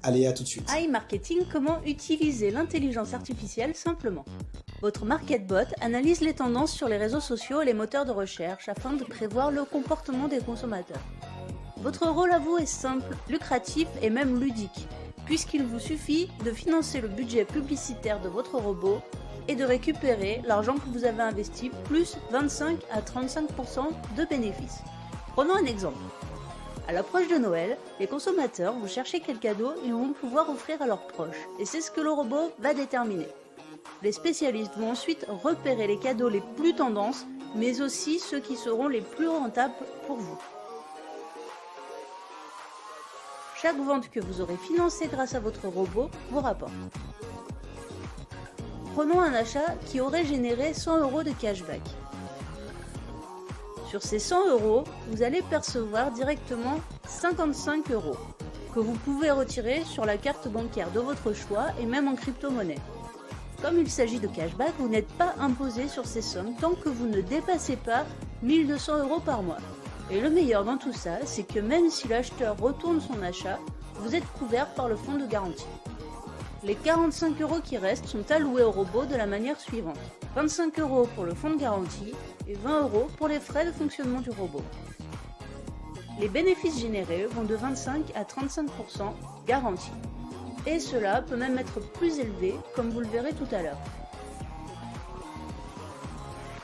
Allez, à tout de suite. iMarketing, comment utiliser l'intelligence artificielle simplement. Votre MarketBot analyse les tendances sur les réseaux sociaux et les moteurs de recherche afin de prévoir le comportement des consommateurs. Votre rôle à vous est simple, lucratif et même ludique, puisqu'il vous suffit de financer le budget publicitaire de votre robot et de récupérer l'argent que vous avez investi plus 25 à 35% de bénéfices. Prenons un exemple. À l'approche de Noël, les consommateurs vont chercher quel cadeau ils vont pouvoir offrir à leurs proches, et c'est ce que le robot va déterminer. Les spécialistes vont ensuite repérer les cadeaux les plus tendances, mais aussi ceux qui seront les plus rentables pour vous. Chaque vente que vous aurez financée grâce à votre robot vous rapporte. Prenons un achat qui aurait généré 100 € de cashback. Sur ces 100 €, vous allez percevoir directement 55 € que vous pouvez retirer sur la carte bancaire de votre choix et même en crypto-monnaie. Comme il s'agit de cashback, vous n'êtes pas imposé sur ces sommes tant que vous ne dépassez pas 1200 € par mois. Et le meilleur dans tout ça, c'est que même si l'acheteur retourne son achat, vous êtes couvert par le fonds de garantie. Les 45 € qui restent sont alloués au robot de la manière suivante. 25 € pour le fonds de garantie et 20 € pour les frais de fonctionnement du robot. Les bénéfices générés vont de 25 à 35% garantis. Et cela peut même être plus élevé, comme vous le verrez tout à l'heure.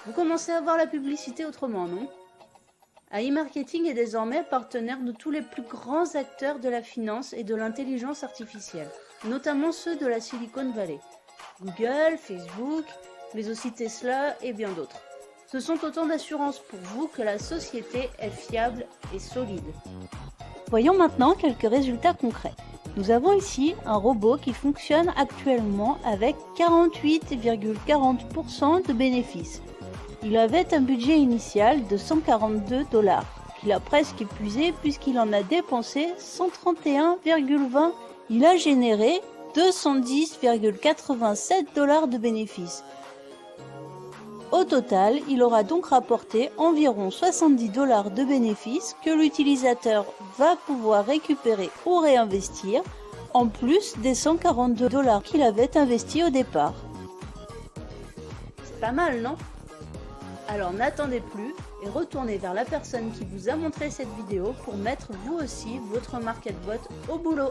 Vous commencez à voir la publicité autrement, non ? iMarketing est désormais partenaire de tous les plus grands acteurs de la finance et de l'intelligence artificielle, notamment ceux de la Silicon Valley. Google, Facebook, mais aussi Tesla et bien d'autres. Ce sont autant d'assurances pour vous que la société est fiable et solide. Voyons maintenant quelques résultats concrets. Nous avons ici un robot qui fonctionne actuellement avec 48,40% de bénéfices. Il avait un budget initial de 142 $, qu'il a presque épuisé puisqu'il en a dépensé 131,20 $. Il a généré 210,87 $ de bénéfices. Au total, il aura donc rapporté environ 70 $ de bénéfices que l'utilisateur va pouvoir récupérer ou réinvestir, en plus des 142 $ qu'il avait investis au départ. C'est pas mal, non ? Alors n'attendez plus et retournez vers la personne qui vous a montré cette vidéo pour mettre vous aussi votre MarketBot au boulot.